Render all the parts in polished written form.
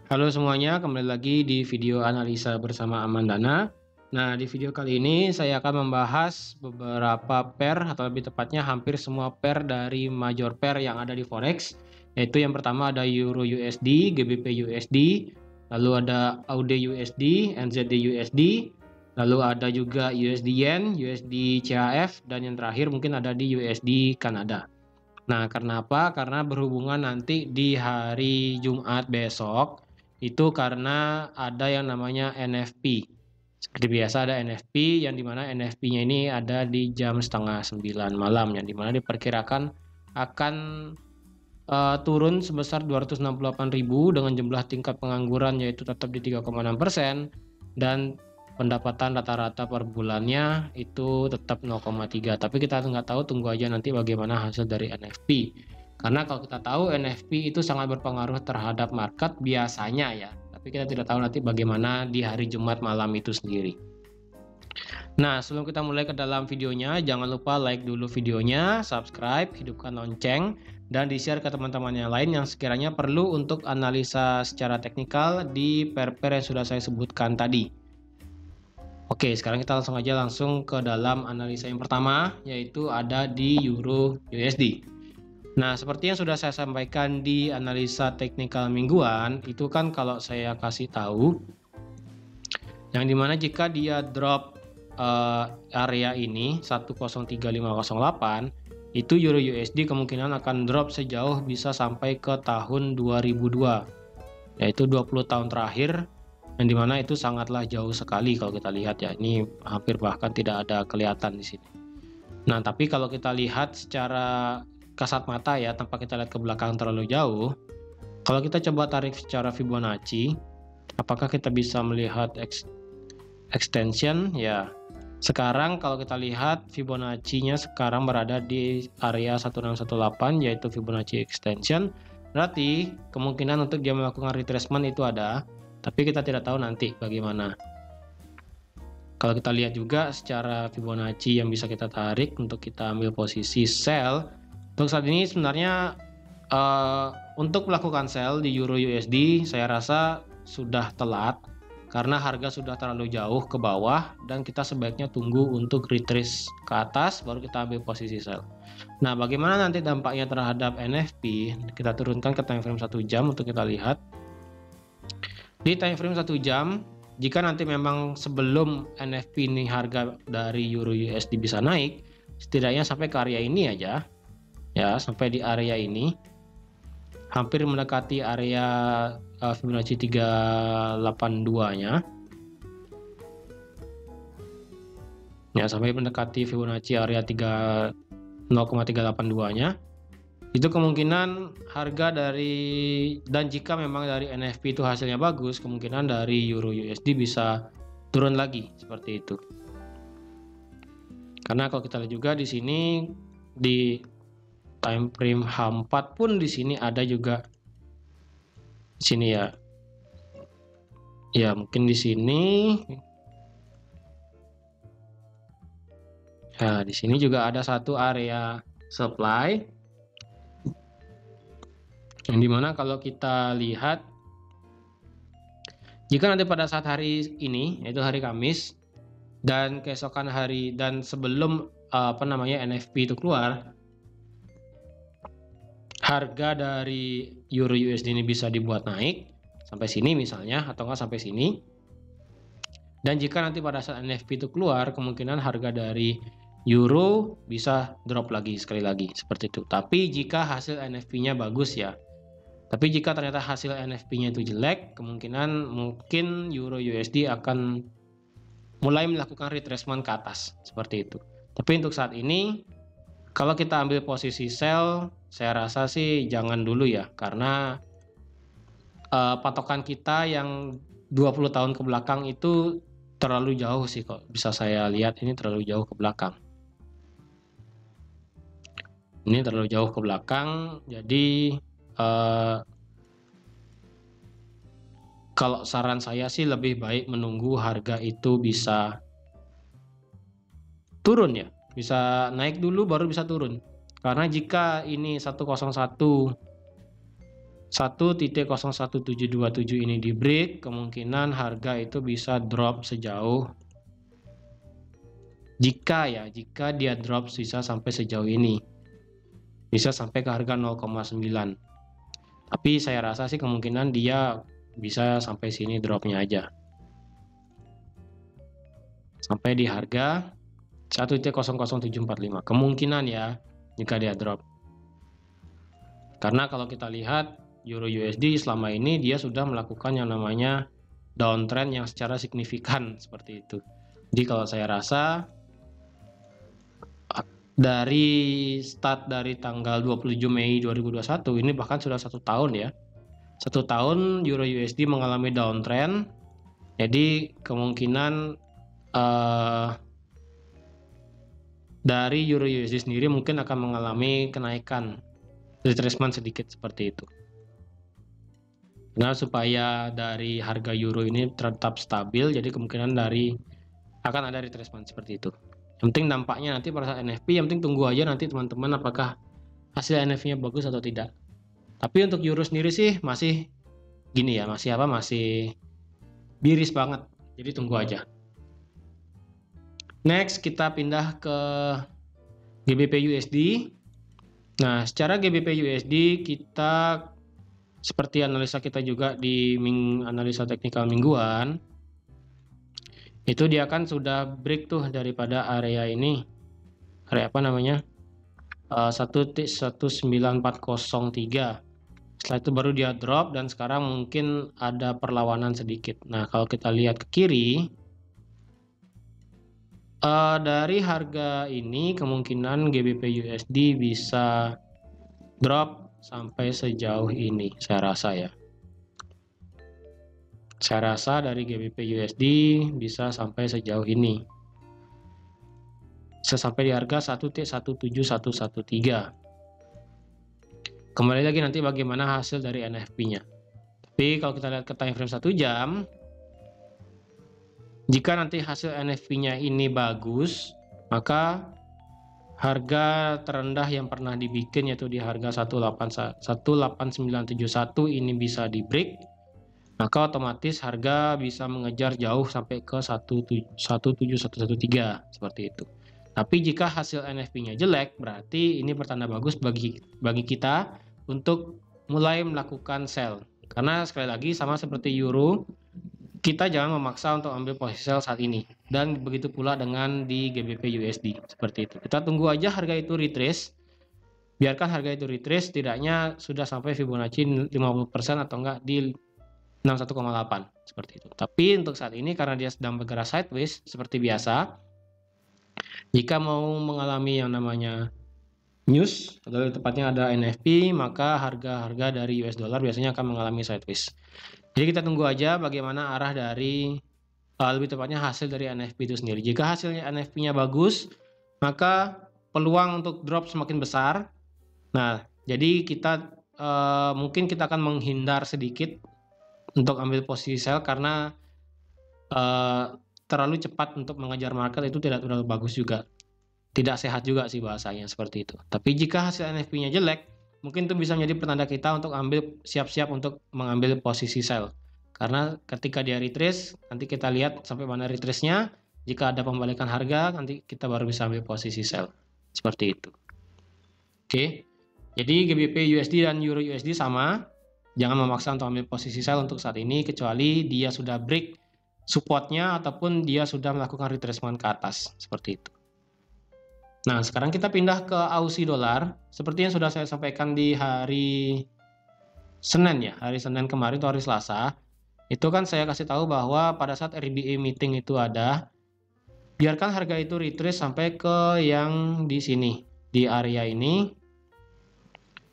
Halo semuanya, kembali lagi di video analisa bersama Amandana. Nah, di video kali ini saya akan membahas beberapa pair atau lebih tepatnya hampir semua pair dari major pair yang ada di Forex. Yaitu yang pertama ada Euro USD, GBP USD, lalu ada AUD USD, NZD USD, lalu ada juga USD Yen, USD CHF, dan yang terakhir mungkin ada di USD Kanada. Nah, karena apa? Karena berhubungan nanti di hari Jumat besok, itu karena ada yang namanya NFP. Seperti biasa ada NFP, yang dimana NFP-nya ini ada di jam setengah 9 malam, yang dimana diperkirakan akan turun sebesar 268.000 dengan jumlah tingkat pengangguran yaitu tetap di 3,6%, dan pendapatan rata-rata per bulannya itu tetap 0,3. Tapi kita nggak tahu, tunggu aja nanti bagaimana hasil dari NFP. Karena kalau kita tahu NFP itu sangat berpengaruh terhadap market biasanya ya. Tapi kita tidak tahu nanti bagaimana di hari Jumat malam itu sendiri. Nah, sebelum kita mulai ke dalam videonya, jangan lupa like dulu videonya, subscribe, hidupkan lonceng, dan di-share ke teman-teman yang lain yang sekiranya perlu untuk analisa secara teknikal di pair-pair yang sudah saya sebutkan tadi. Oke, sekarang kita langsung ke dalam analisa yang pertama, yaitu ada di Euro USD. Nah, seperti yang sudah saya sampaikan di analisa teknikal mingguan, itu kan kalau saya kasih tahu, yang dimana jika dia drop area ini 103508, itu Euro USD kemungkinan akan drop sejauh bisa sampai ke tahun 2002, yaitu 20 tahun terakhir, yang dimana itu sangatlah jauh sekali kalau kita lihat ya. Ini hampir bahkan tidak ada kelihatan di sini. Nah, tapi kalau kita lihat secara kasat mata ya, tanpa kita lihat ke belakang terlalu jauh, kalau kita coba tarik secara Fibonacci, apakah kita bisa melihat extension ya? Sekarang kalau kita lihat Fibonacci-nya sekarang berada di area 1618, yaitu Fibonacci extension. Berarti kemungkinan untuk dia melakukan retracement itu ada, tapi kita tidak tahu nanti bagaimana. Kalau kita lihat juga secara Fibonacci yang bisa kita tarik untuk kita ambil posisi sell, untuk saat ini sebenarnya untuk melakukan sell di Euro USD saya rasa sudah telat, karena harga sudah terlalu jauh ke bawah dan kita sebaiknya tunggu untuk retrace ke atas baru kita ambil posisi sell. Nah, bagaimana nanti dampaknya terhadap NFP? Kita turunkan ke time frame 1 jam untuk kita lihat. Di time frame 1 jam, jika nanti memang sebelum NFP ini harga dari Euro USD bisa naik, setidaknya sampai ke area ini aja ya, sampai di area ini, hampir mendekati area Fibonacci 382-nya ya, sampai mendekati Fibonacci area 0,382-nya. Itu kemungkinan harga dari, dan jika memang dari NFP itu hasilnya bagus, kemungkinan dari Euro USD bisa turun lagi seperti itu. Karena kalau kita lihat juga di sini di time frame H4 pun di sini ada juga di sini ya. Ya, mungkin di sini. Nah, di sini juga ada satu area supply, yang dimana kalau kita lihat, jika nanti pada saat hari ini, yaitu hari Kamis, dan keesokan hari dan sebelum NFP itu keluar, harga dari Euro USD ini bisa dibuat naik sampai sini misalnya, atau enggak sampai sini. Dan jika nanti pada saat NFP itu keluar, kemungkinan harga dari Euro bisa drop lagi sekali lagi seperti itu. Tapi jika hasil NFP-nya bagus ya. Tapi jika ternyata hasil NFP-nya itu jelek, kemungkinan mungkin Euro USD akan mulai melakukan retracement ke atas seperti itu. Tapi untuk saat ini, kalau kita ambil posisi sell, saya rasa sih jangan dulu ya, karena patokan kita yang 20 tahun ke belakang itu terlalu jauh sih, kok bisa saya lihat ini terlalu jauh ke belakang. Ini terlalu jauh ke belakang, jadi kalau saran saya sih lebih baik menunggu harga itu bisa turun ya, bisa naik dulu baru bisa turun. Karena jika ini 101 1.01727 ini di break, kemungkinan harga itu bisa drop sejauh, jika dia drop bisa sampai sejauh ini, bisa sampai ke harga 0,9. Tapi saya rasa sih kemungkinan dia bisa sampai sini dropnya aja, sampai di harga 1.00745 kemungkinan ya, jika dia drop. Karena kalau kita lihat Euro USD selama ini dia sudah melakukan yang namanya downtrend yang secara signifikan seperti itu. Jadi kalau saya rasa dari start dari tanggal 27 Mei 2021 ini bahkan sudah 1 tahun ya. 1 tahun Euro USD mengalami downtrend. Jadi kemungkinan dari Euro USD sendiri mungkin akan mengalami kenaikan retracement sedikit seperti itu. Nah, supaya dari harga euro ini tetap stabil, jadi kemungkinan akan ada retracement seperti itu. Yang penting dampaknya nanti pada saat NFP, yang penting tunggu aja nanti teman-teman apakah hasil NFP-nya bagus atau tidak. Tapi untuk euro sendiri sih masih gini ya, masih biris banget. Jadi tunggu aja. Next kita pindah ke GBP USD. Nah, secara GBP USD kita seperti analisa kita juga di analisa teknikal mingguan, itu dia kan sudah break tuh daripada area ini, area apa namanya, 1.19403. Setelah itu baru dia drop dan sekarang mungkin ada perlawanan sedikit. Nah, kalau kita lihat ke kiri, dari harga ini kemungkinan GBP USD bisa drop sampai sejauh ini, saya rasa ya. Saya rasa dari GBP USD bisa sampai sejauh ini. Bisa sampai di harga 1.17113. Kembali lagi nanti bagaimana hasil dari NFP-nya. Tapi kalau kita lihat ke time frame 1 jam, jika nanti hasil NFP-nya ini bagus, maka harga terendah yang pernah dibikin yaitu di harga 18971 ini bisa di break, maka otomatis harga bisa mengejar jauh sampai ke 17113 seperti itu. Tapi jika hasil NFP-nya jelek, berarti ini pertanda bagus bagi kita untuk mulai melakukan sell. Karena sekali lagi sama seperti euro, kita jangan memaksa untuk ambil posisi sell saat ini, dan begitu pula dengan di GBP USD seperti itu. Kita tunggu aja harga itu retrace, biarkan harga itu retrace, setidaknya sudah sampai Fibonacci 50% atau enggak di 61,8 seperti itu. Tapi untuk saat ini karena dia sedang bergerak sideways seperti biasa, jika mau mengalami yang namanya news atau tepatnya ada NFP, maka harga-harga dari US dollar biasanya akan mengalami sideways. Jadi kita tunggu aja bagaimana arah dari, lebih tepatnya hasil dari NFP itu sendiri. Jika hasilnya NFP-nya bagus, maka peluang untuk drop semakin besar. Nah, jadi kita mungkin kita akan menghindar sedikit untuk ambil posisi sell karena terlalu cepat untuk mengejar market itu tidak terlalu bagus juga. Tidak sehat juga sih bahasanya seperti itu. Tapi jika hasil NFP-nya jelek, mungkin itu bisa menjadi pertanda kita untuk siap-siap untuk mengambil posisi sell. Karena ketika dia retrace, nanti kita lihat sampai mana retrace-nya. Jika ada pembalikan harga, nanti kita baru bisa ambil posisi sell. Seperti itu. Oke. Jadi GBP USD dan Euro USD sama. Jangan memaksa untuk ambil posisi sell untuk saat ini, kecuali dia sudah break support-nya ataupun dia sudah melakukan retracement ke atas. Seperti itu. Nah, sekarang kita pindah ke Aussie dollar. Seperti yang sudah saya sampaikan di hari Senin ya, hari Senin kemarin atau hari Selasa. Itu kan saya kasih tahu bahwa pada saat RBA meeting itu ada, biarkan harga itu retrace sampai ke yang di sini, di area ini.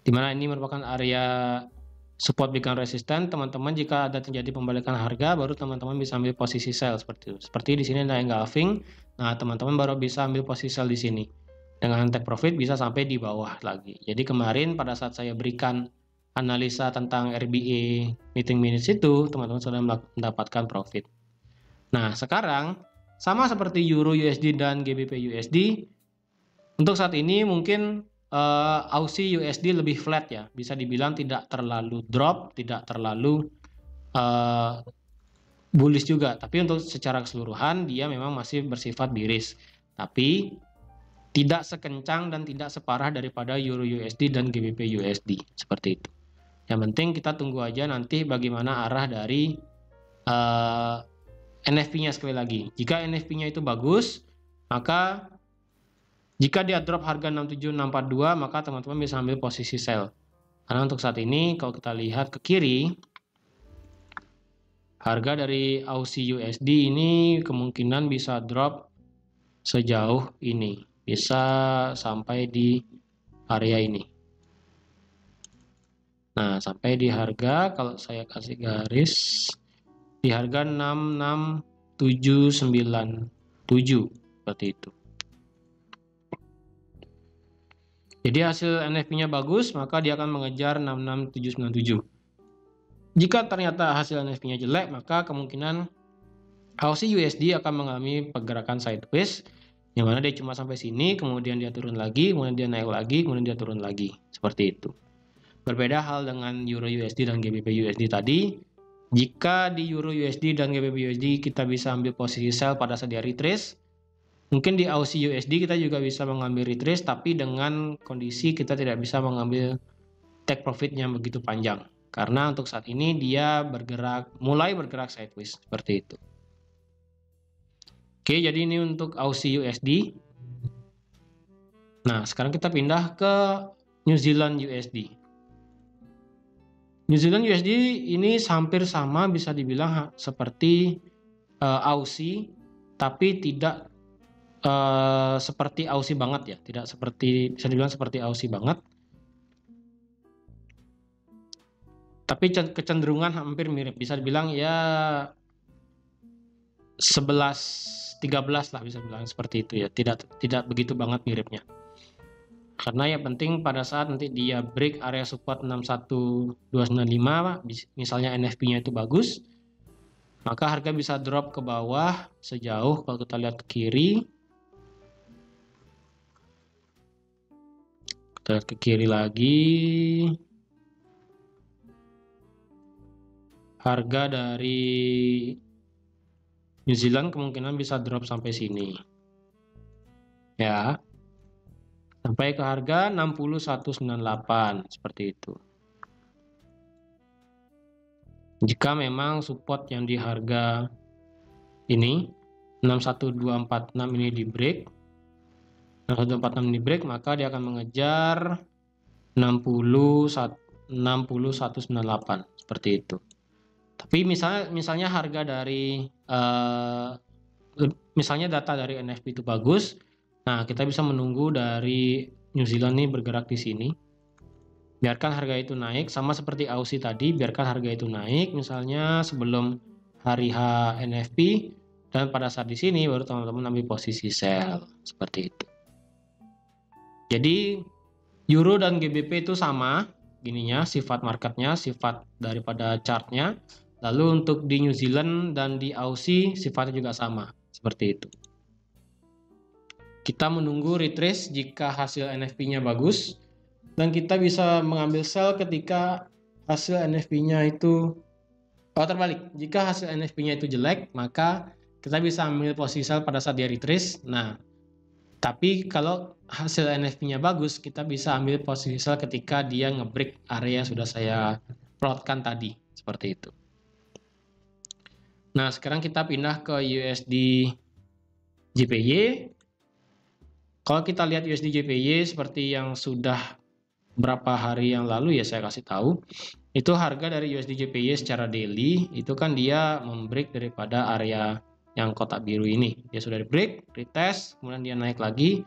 Dimana ini merupakan area support become resistant. Teman-teman jika ada terjadi pembalikan harga, baru teman-teman bisa ambil posisi sell seperti itu. Seperti di sini ada engulfing. Nah, teman-teman baru bisa ambil posisi sell di sini. Dengan take profit bisa sampai di bawah lagi. Jadi kemarin pada saat saya berikan analisa tentang RBA meeting minutes itu, teman-teman sudah mendapatkan profit. Nah, sekarang sama seperti Euro USD dan GBP USD, untuk saat ini mungkin Aussie USD lebih flat ya, bisa dibilang tidak terlalu drop, tidak terlalu bullish juga, tapi untuk secara keseluruhan dia memang masih bersifat bearish, tapi tidak sekencang dan tidak separah daripada Euro USD dan GBP USD seperti itu. Yang penting kita tunggu aja nanti bagaimana arah dari NFP-nya sekali lagi. Jika NFP-nya itu bagus, maka jika dia drop harga 67642, maka teman-teman bisa ambil posisi sell. Karena untuk saat ini kalau kita lihat ke kiri, harga dari Aussie USD ini kemungkinan bisa drop sejauh ini, bisa sampai di area ini. Nah, sampai di harga, kalau saya kasih garis, di harga 66797 seperti itu. Jadi hasil NFP-nya bagus, maka dia akan mengejar 66797. Jika ternyata hasil NFP-nya jelek, maka kemungkinan Aussie USD akan mengalami pergerakan sideways, yang mana dia cuma sampai sini, kemudian dia turun lagi, kemudian dia naik lagi, kemudian dia turun lagi, seperti itu. Berbeda hal dengan Euro USD dan GBP USD tadi. Jika di Euro USD dan GBP USD kita bisa ambil posisi sell pada saat dia retrace, mungkin di Aussie USD kita juga bisa mengambil retrace, tapi dengan kondisi kita tidak bisa mengambil take profit yang begitu panjang. Karena untuk saat ini dia mulai bergerak sideways seperti itu. Oke, jadi ini untuk Aussie USD. Nah, sekarang kita pindah ke New Zealand USD. New Zealand USD ini hampir sama, bisa dibilang seperti Aussie, tapi tidak seperti Aussie banget ya, tidak seperti, bisa dibilang seperti Aussie banget. Tapi kecenderungan hampir mirip, bisa dibilang ya 11-13 lah, bisa dibilang seperti itu ya, tidak begitu banget miripnya. Karena yang penting pada saat nanti dia break area support 61295, misalnya NFP-nya itu bagus, maka harga bisa drop ke bawah sejauh, kalau kita lihat ke kiri, kita lihat ke kiri lagi, harga dari New Zealand kemungkinan bisa drop sampai sini ya, sampai ke harga 60198 seperti itu. Jika memang support yang di harga ini 61246 ini di break, 61246 di break, maka dia akan mengejar 60198 seperti itu. Tapi misalnya harga dari misalnya data dari NFP itu bagus, nah kita bisa menunggu dari New Zealand ini bergerak di sini, biarkan harga itu naik, sama seperti Aussie tadi, biarkan harga itu naik misalnya sebelum hari H NFP, dan pada saat di sini baru teman-teman ambil posisi sell seperti itu. Jadi Euro dan GBP itu sama gininya, sifat marketnya, sifat daripada chartnya. Lalu untuk di New Zealand dan di Aussie sifatnya juga sama, seperti itu. Kita menunggu retrace jika hasil NFP-nya bagus, dan kita bisa mengambil sell ketika hasil NFP-nya itu terbalik. Jika hasil NFP-nya itu jelek, maka kita bisa ambil posisi sell pada saat dia retrace. Nah, tapi kalau hasil NFP-nya bagus, kita bisa ambil posisi sell ketika dia ngebreak area yang sudah saya plotkan tadi, seperti itu. Nah, sekarang kita pindah ke USD JPY. Kalau kita lihat USD JPY seperti yang sudah berapa hari yang lalu ya saya kasih tahu, itu harga dari USD JPY secara daily itu kan dia membreak daripada area yang kotak biru ini. Dia sudah di break, retest, kemudian dia naik lagi,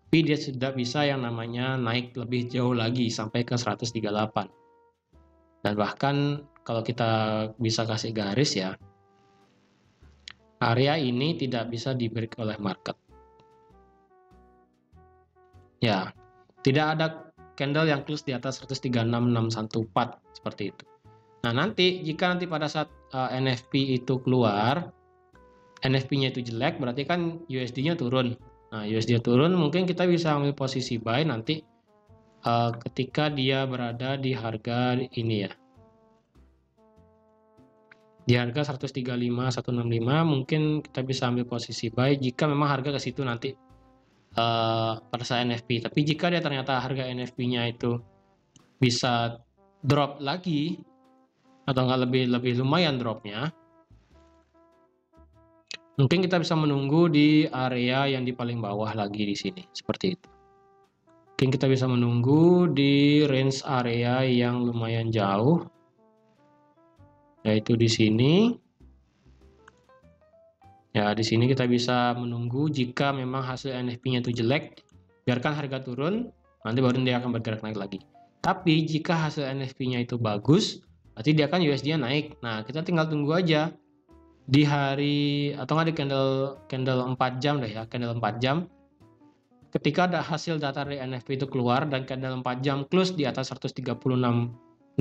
tapi dia sudah bisa yang namanya naik lebih jauh lagi sampai ke 138. Dan bahkan kalau kita bisa kasih garis ya, area ini tidak bisa di-break oleh market. Ya, tidak ada candle yang close di atas 136.614 seperti itu. Nah, jika nanti pada saat NFP itu keluar, NFP-nya itu jelek, berarti kan USD-nya turun. Nah, USD turun, mungkin kita bisa ambil posisi buy nanti ketika dia berada di harga ini ya. Di harga 135.165 mungkin kita bisa ambil posisi buy jika memang harga ke situ nanti pada saat NFP. Tapi jika dia ternyata harga NFP-nya itu bisa drop lagi atau nggak lebih lumayan dropnya, mungkin kita bisa menunggu di area yang di paling bawah lagi di sini seperti itu. Mungkin kita bisa menunggu di range area yang lumayan jauh, yaitu di sini. Ya, di sini kita bisa menunggu jika memang hasil NFP-nya itu jelek, biarkan harga turun, nanti baru dia akan bergerak naik lagi. Tapi jika hasil NFP-nya itu bagus, berarti dia akan USD naik. Nah, kita tinggal tunggu aja di hari atau nggak di candle 4 jam deh ya, candle 4 jam. Ketika ada hasil data dari NFP itu keluar dan candle 4 jam close di atas 136.614,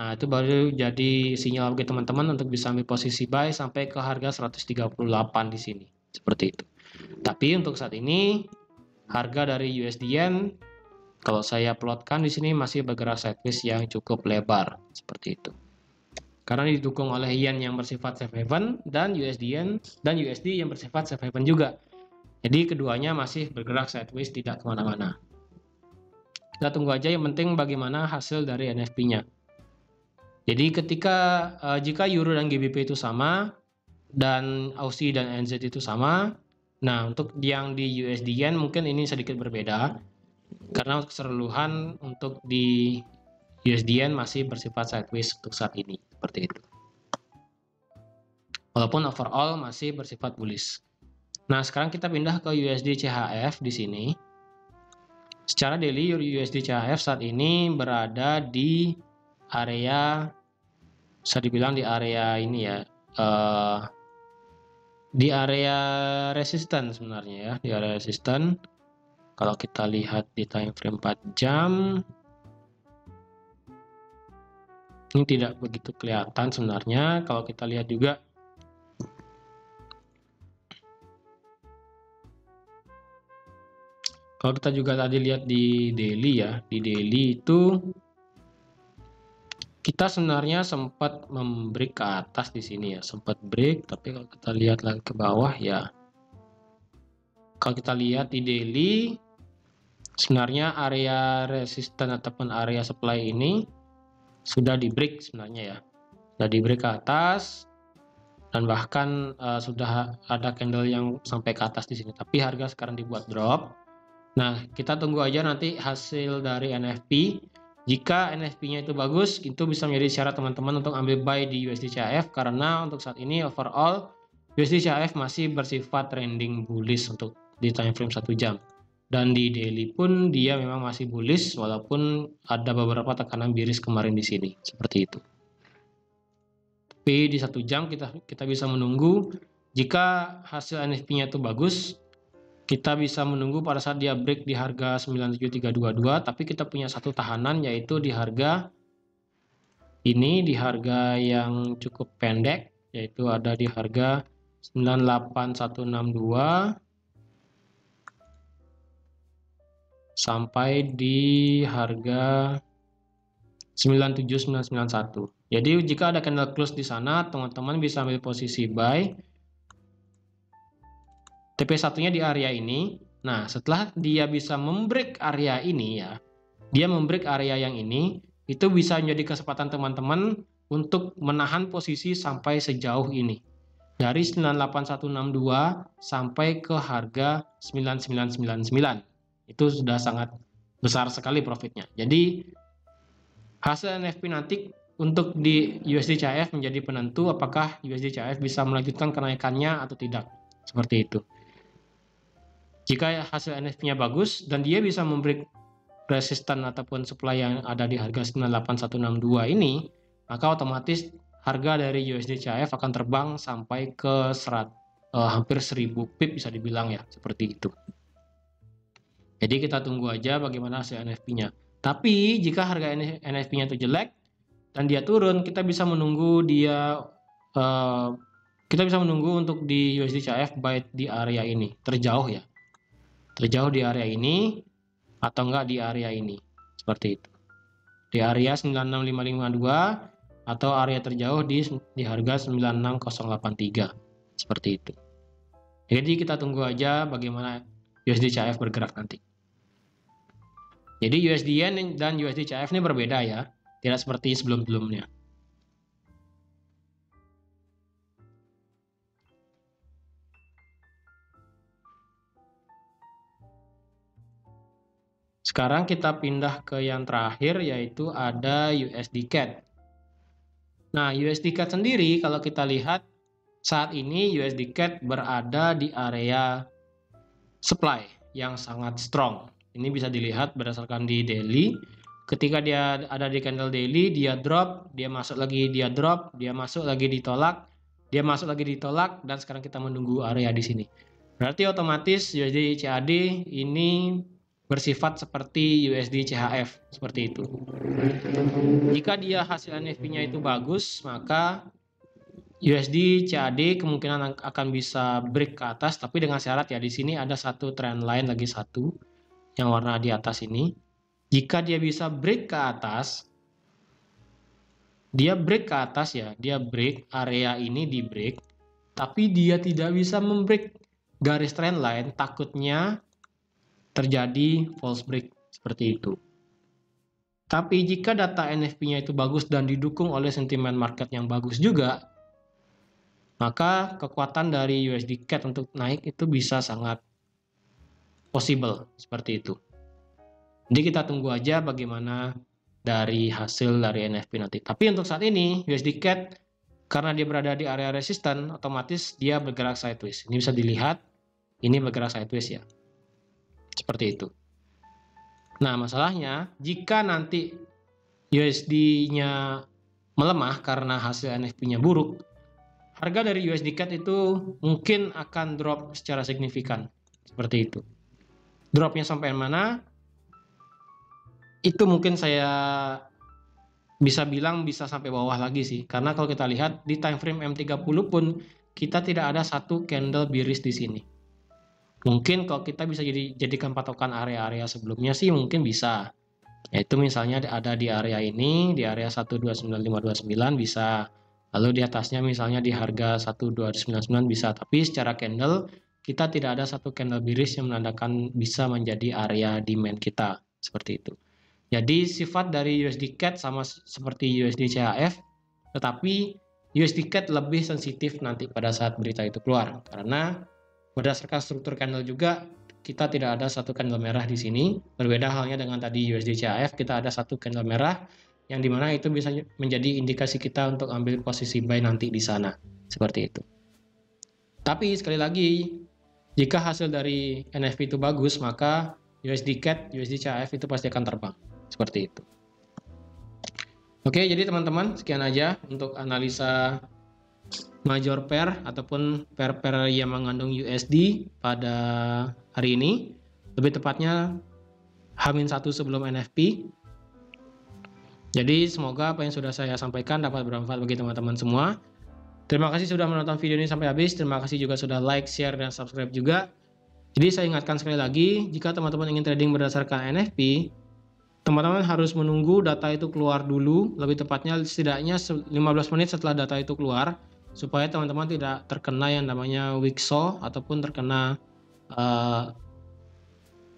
nah itu baru jadi sinyal bagi teman-teman untuk bisa ambil posisi buy sampai ke harga 138 di sini. Seperti itu. Tapi untuk saat ini harga dari USD Yen kalau saya plotkan di sini masih bergerak sideways yang cukup lebar seperti itu. Karena didukung oleh yen yang bersifat safe haven dan USD Yen dan USD yang bersifat safe haven juga. Jadi keduanya masih bergerak sideways, tidak kemana-mana. Kita tunggu aja, yang penting bagaimana hasil dari NFP-nya. Jadi jika Euro dan GBP itu sama, dan Aussie dan NZ itu sama, nah untuk yang di USD Yen mungkin ini sedikit berbeda, karena keseluruhan untuk di USD Yen masih bersifat sideways untuk saat ini, seperti itu. Walaupun overall masih bersifat bullish. Nah, sekarang kita pindah ke USD CHF di sini. Secara daily USD CHF saat ini berada di area, bisa dibilang di area ini ya, di area resisten sebenarnya ya, di area resisten. Kalau kita lihat di time frame 4 jam, ini tidak begitu kelihatan sebenarnya. Kalau kita lihat juga kalau kita juga tadi lihat di daily ya, di daily itu kita sebenarnya sempat membreak ke atas di sini ya, sempat break, tapi kalau kita lihat lagi ke bawah ya, kalau kita lihat di daily sebenarnya area resisten ataupun area supply ini sudah di break sebenarnya ya, sudah di break ke atas dan bahkan sudah ada candle yang sampai ke atas di sini, tapi harga sekarang dibuat drop. Nah, kita tunggu aja nanti hasil dari NFP. Jika NFP-nya itu bagus, itu bisa menjadi syarat teman-teman untuk ambil buy di USD CHF, karena untuk saat ini overall USD CHF masih bersifat trending bullish untuk di time frame 1 jam. Dan di daily pun dia memang masih bullish walaupun ada beberapa tekanan bearish kemarin di sini, seperti itu. Tapi di 1 jam kita bisa menunggu jika hasil NFP-nya itu bagus. Kita bisa menunggu pada saat dia break di harga 97322, tapi kita punya satu tahanan yaitu di harga ini, di harga yang cukup pendek, yaitu ada di harga 98162 sampai di harga 97991. Jadi jika ada candle close di sana, teman-teman bisa ambil posisi buy. TP1-nya di area ini. Nah, setelah dia bisa membreak area ini ya, dia membreak area yang ini, itu bisa menjadi kesempatan teman-teman untuk menahan posisi sampai sejauh ini. Dari 98162 sampai ke harga 9999. Itu sudah sangat besar sekali profitnya. Jadi hasil NFP nanti untuk di USD CHF menjadi penentu apakah USD CHF bisa melanjutkan kenaikannya atau tidak. Seperti itu. Jika hasil NFP-nya bagus dan dia bisa membreak resisten ataupun supply yang ada di harga 98162 ini, maka otomatis harga dari USD CHF akan terbang sampai ke hampir 1000 pip bisa dibilang ya, seperti itu. Jadi kita tunggu aja bagaimana hasil NFP-nya. Tapi jika harga NFP-nya itu jelek dan dia turun, kita bisa menunggu untuk di USD CHF buy di area ini, terjauh ya. Terjauh di area ini, atau enggak di area ini. Seperti itu. Di area 96552 atau area terjauh di harga 96083. Seperti itu. Jadi kita tunggu aja bagaimana USD CHF bergerak nanti. Jadi USD Yen dan USD CHF ini berbeda ya, tidak seperti sebelum-sebelumnya. Sekarang kita pindah ke yang terakhir, yaitu ada USD CAD. Nah, USD CAD sendiri kalau kita lihat saat ini USD CAD berada di area supply yang sangat strong. Ini bisa dilihat berdasarkan di daily. Ketika dia ada di candle daily, dia drop, dia masuk lagi, dia drop, dia masuk lagi ditolak, dia masuk lagi ditolak, dan sekarang kita menunggu area di sini. Berarti otomatis USD CAD ini bersifat seperti USD CHF, seperti itu. Jika dia hasil NFP-nya itu bagus, maka USD CAD kemungkinan akan bisa break ke atas, tapi dengan syarat ya di sini ada satu trend line lagi satu yang warna di atas ini. Jika dia bisa break ke atas, dia break ke atas ya, dia break area ini di break, tapi dia tidak bisa membreak garis trend line, takutnya terjadi false break seperti itu. Tapi jika data NFP-nya itu bagus dan didukung oleh sentimen market yang bagus juga, maka kekuatan dari USD CAD untuk naik itu bisa sangat possible seperti itu. Jadi kita tunggu aja bagaimana dari hasil dari NFP nanti. Tapi untuk saat ini USD CAD karena dia berada di area resisten, otomatis dia bergerak sideways. Ini bisa dilihat, ini bergerak sideways ya. Seperti itu. Nah, masalahnya jika nanti USD-nya melemah karena hasil NFP-nya buruk, harga dari USD CAD itu mungkin akan drop secara signifikan. Seperti itu. Dropnya sampai mana? Itu mungkin saya bisa bilang bisa sampai bawah lagi sih. Karena kalau kita lihat di time frame M30 pun kita tidak ada satu candle bearish di sini. Mungkin kalau kita bisa jadikan patokan area-area sebelumnya sih mungkin bisa. Yaitu misalnya ada di area ini, di area 129529 bisa. Lalu di atasnya misalnya di harga 1299 bisa. Tapi secara candle kita tidak ada satu candle bearish yang menandakan bisa menjadi area demand kita. Seperti itu. Jadi sifat dari USD CAD sama seperti USD CHF, tetapi USD CAD lebih sensitif nanti pada saat berita itu keluar. Karena berdasarkan struktur candle juga kita tidak ada satu candle merah di sini. Berbeda halnya dengan tadi USD CHF, kita ada satu candle merah yang dimana itu bisa menjadi indikasi kita untuk ambil posisi buy nanti di sana. Seperti itu. Tapi sekali lagi, jika hasil dari NFP itu bagus, maka USD CAD, USD CHF itu pasti akan terbang. Seperti itu. Oke, jadi teman-teman sekian aja untuk analisa major pair ataupun pair-pair yang mengandung USD pada hari ini. Lebih tepatnya H-1 sebelum NFP. Jadi semoga apa yang sudah saya sampaikan dapat bermanfaat bagi teman-teman semua. Terima kasih sudah menonton video ini sampai habis. Terima kasih juga sudah like, share, dan subscribe juga. Jadi saya ingatkan sekali lagi, jika teman-teman ingin trading berdasarkan NFP, teman-teman harus menunggu data itu keluar dulu, lebih tepatnya setidaknya 15 menit setelah data itu keluar, supaya teman-teman tidak terkena yang namanya weak saw ataupun terkena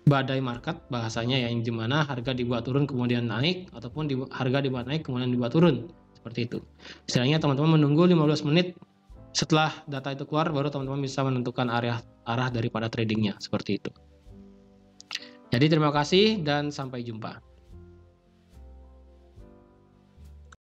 badai market bahasanya, yang dimana harga dibuat turun kemudian naik, ataupun harga dibuat naik kemudian dibuat turun, seperti itu. Istilahnya teman-teman menunggu 15 menit setelah data itu keluar, baru teman-teman bisa menentukan arah daripada tradingnya, seperti itu. Jadi terima kasih dan sampai jumpa.